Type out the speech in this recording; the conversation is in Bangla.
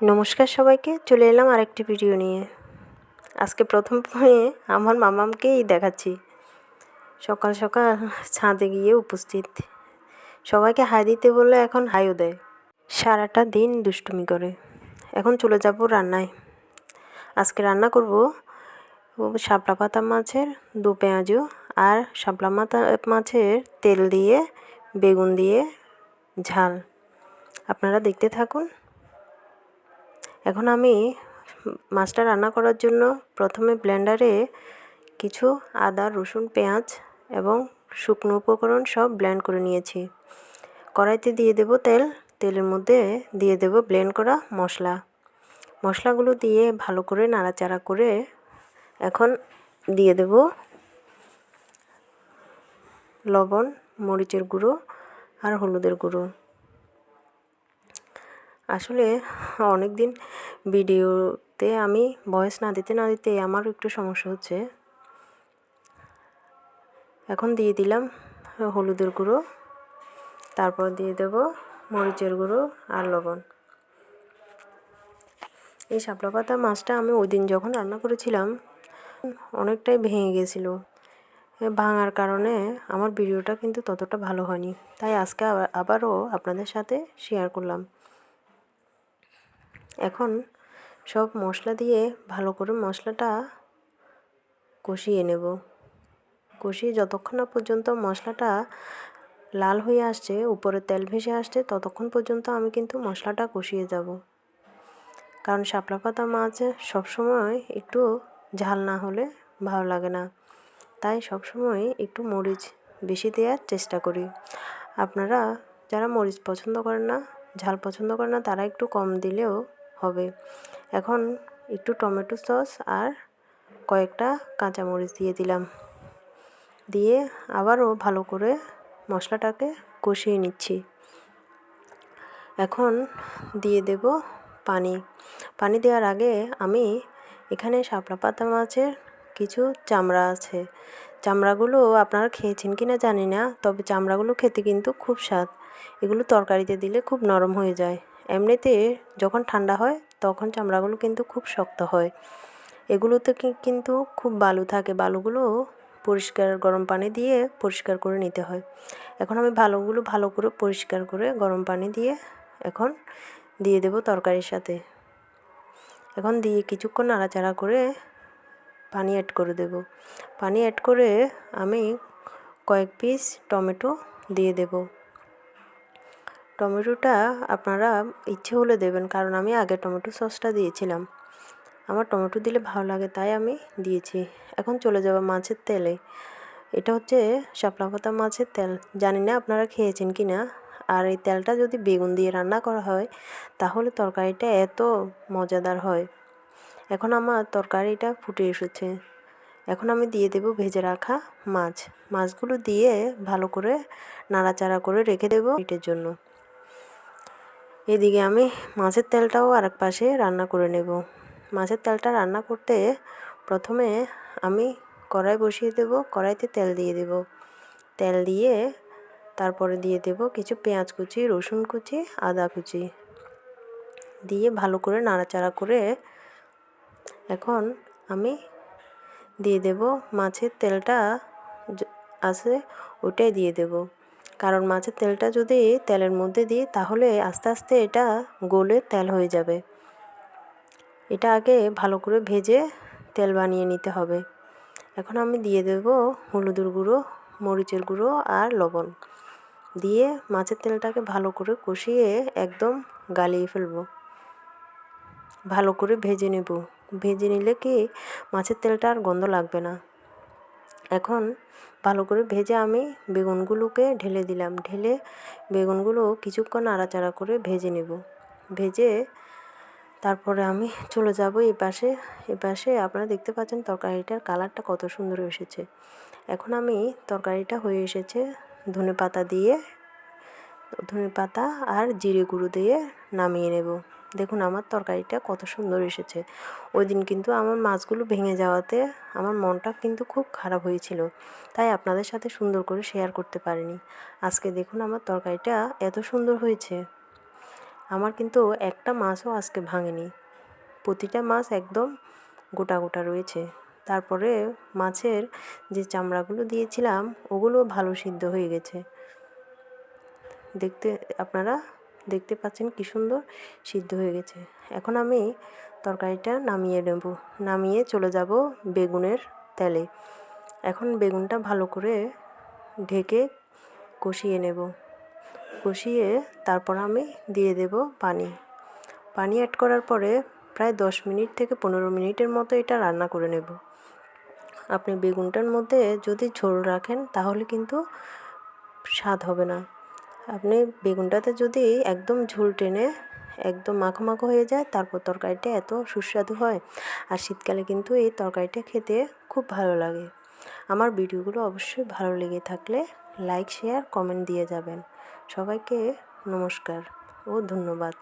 নমস্কার সবাইকে, চলে এলাম আরেকটি ভিডিও নিয়ে। আজকে প্রথমে আমার মামামকেই দেখাচ্ছি। সকাল সকাল ছাদে গিয়ে উপস্থিত। সবাইকে হাই দিতে বললে এখন হাইও দেয়। সারাটা দিন দুষ্টুমি করে। এখন চলে যাব রান্নায়। আজকে রান্না করব শাপলা পাতা মাছের দু পেঁয়াজু আর শাপলা মাছের তেল দিয়ে বেগুন দিয়ে ঝাল। আপনারা দেখতে থাকুন। এখন আমি মাছটা রান্না করার জন্য প্রথমে ব্লেন্ডারে কিছু আদা, রসুন, পেঁয়াজ এবং শুকনো উপকরণ সব ব্লেন্ড করে নিয়েছি। কড়াইতে দিয়ে দেব তেল। তেলের মধ্যে দিয়ে দেব ব্লেন্ড করা মশলাগুলো দিয়ে ভালো করে নাড়াচাড়া করে এখন দিয়ে দেব লবণ, মরিচের গুঁড়ো আর হলুদের গুঁড়ো। আসলে অনেক দিন ভিডিওতে আমি ভয়েস না দিতে আমারও একটু সমস্যা হচ্ছে। এখন দিয়ে দিলাম হলুদের গুঁড়ো, তারপর দিয়ে দেব মরিচের গুঁড়ো আর লবণ। এই শাপলা পাতা মাছটা আমি ওই দিন যখন রান্না করেছিলাম অনেকটাই ভেঙে গেছিলো। ভাঙার কারণে আমার ভিডিওটা কিন্তু ততটা ভালো হয়নি, তাই আজকে আবারও আপনাদের সাথে শেয়ার করলাম। এখন সব মশলা দিয়ে ভালো করে মশলাটা কষিয়ে নেব। কষিয়ে যতক্ষণ না পর্যন্ত মশলাটা লাল হয়ে আসছে, উপরে তেল ভেসে আসছে, ততক্ষণ পর্যন্ত আমি কিন্তু মশলাটা কষিয়ে যাব। কারণ শাপলা পাতা মাছ সবসময় একটু ঝাল না হলে ভালো লাগে না, তাই সবসময় একটু মরিচ বেশি দেওয়ার চেষ্টা করি। আপনারা যারা মরিচ পছন্দ করেন না, ঝাল পছন্দ করেন না, তারা একটু কম দিলেও হবে। এখন একটু টমেটো সস আর কয়েকটা কাঁচামরিচ দিয়ে দিলাম। দিয়ে আবারও ভালো করে মশলাটাকে কষিয়ে নিচ্ছি। এখন দিয়ে দেব পানি দেওয়ার আগে আমি এখানে শাপলা পাতা মাছের কিছু চামড়া আছে। চামড়াগুলো আপনারা খেয়েছেন কিনা জানি না, তবে চামড়াগুলো খেতে কিন্তু খুব স্বাদ। এগুলো তরকারিতে দিলে খুব নরম হয়ে যায়। এমনিতে যখন ঠান্ডা হয় তখন চামড়াগুলো কিন্তু খুব শক্ত হয়। এগুলোতে কিন্তু খুব বালু থাকে। বালুগুলো পরিষ্কার গরম পানি দিয়ে পরিষ্কার করে নিতে হয়। এখন আমি ভালো করে পরিষ্কার করে গরম পানি দিয়ে এখন দিয়ে দেব তরকারির সাথে। এখন দিয়ে কিছুক্ষণ নাড়াচাড়া করে পানি অ্যাড করে দেব। পানি অ্যাড করে আমি কয়েক পিস টমেটো দিয়ে দেব। টমেটোটা আপনারা ইচ্ছে হলে দেবেন, কারণ আমি আগে টমেটো সসটা দিয়েছিলাম। আমার টমেটো দিলে ভালো লাগে, তাই আমি দিয়েছি। এখন চলে যাব মাছের তেলে। এটা হচ্ছে শাপলা পাতা মাছের তেল। জানি না আপনারা খেয়েছেন কি না। আর এই তেলটা যদি বেগুন দিয়ে রান্না করা হয় তাহলে তরকারিটা এত মজাদার হয়। এখন আমার তরকারিটা ফুটে এসেছে। এখন আমি দিয়ে দেব ভেজে রাখা মাছগুলো দিয়ে ভালো করে নাড়াচাড়া করে রেখে দেব মিনিটের জন্য। এদিকে আমি মাছের তেলটাও আরেক পাশে রান্না করে নেব। মাছের তেলটা রান্না করতে প্রথমে আমি কড়াই বসিয়ে দেব। কড়াইতে তেল দিয়ে দেব। তেল দিয়ে তারপরে দিয়ে দেব কিছু পেঁয়াজ কুচি, রসুন কুচি, আদা কুচি দিয়ে ভালো করে নাড়াচাড়া করে এখন আমি দিয়ে দেব মাছের তেলটা আছে ওটাই দিয়ে দেব। কারণ মাছের তেলটা যদি তেলের মধ্যে দিই তাহলে আস্তে আস্তে এটা গলে তেল হয়ে যাবে। এটা আগে ভালো করে ভেজে তেল বানিয়ে নিতে হবে। এখন আমি দিয়ে দেব হলুদের গুঁড়ো, মরিচের গুঁড়ো আর লবণ দিয়ে মাছের তেলটাকে ভালো করে কষিয়ে একদম গালিয়ে ফেলবো। ভালো করে ভেজে নেব। ভেজে নিলে কি মাছের তেলটা আর গন্ধ লাগবে না। এখন ভালো করে ভেজে আমি বেগুনগুলোকে ঢেলে দিলাম। ঢেলে বেগুনগুলো কিছুক্ষণ নাড়াচাড়া করে ভেজে নেব। ভেজে তারপরে আমি চলে যাব এপাশে আপনারা দেখতে পাচ্ছেন তরকারিটার কালারটা কত সুন্দর এসেছে। এখন আমি তরকারিটা হয়ে এসেছে ধনেপাতা আর জিরে গুঁড়ো দিয়ে নামিয়ে নেব। দেখুন আমার তরকারিটা কত সুন্দর এসেছে। ওই দিন কিন্তু আমার মাছগুলো ভেঙে যাওয়াতে আমার মনটা কিন্তু খুব খারাপ হয়েছিল, তাই আপনাদের সাথে সুন্দর করে শেয়ার করতে পারিনি। আজকে দেখুন আমার তরকারিটা এত সুন্দর হয়েছে। আমার কিন্তু একটা মাছও আজকে ভাঙেনি, প্রতিটা মাছ একদম গোটা গোটা রয়েছে। তারপরে মাছের যে চামড়াগুলো দিয়েছিলাম ওগুলো ভালো সিদ্ধ হয়ে গেছে। আপনারা দেখতে পাচ্ছেন কি সুন্দর সিদ্ধ হয়ে গেছে। এখন আমি তরকারিটা নামিয়ে নেব, নামিয়ে চলে যাব বেগুনের তেলে। এখন বেগুনটা ভালো করে ঢেকে কষিয়ে নেব, কষিয়ে তারপর আমি দিয়ে দেব পানি। পানি অ্যাড করার পরে প্রায় 10 মিনিট থেকে 15 মিনিটের মতো এটা রান্না করে নেব। আপনি বেগুনটার মধ্যে যদি ঝোল রাখেন তাহলে কিন্তু স্বাদ হবে না। আপনি বেগুনটাতে যদি একদম ঝোল টেনে একদম মাখো মাখো হয়ে যায়, তারপর তরকারিটা এত সুস্বাদু হয়। আর শীতকালে কিন্তু এই তরকারিটা খেতে খুব ভালো লাগে। আমার ভিডিওগুলো অবশ্যই ভালো লেগে থাকলে লাইক, শেয়ার, কমেন্ট দিয়ে যাবেন। সবাইকে নমস্কার ও ধন্যবাদ।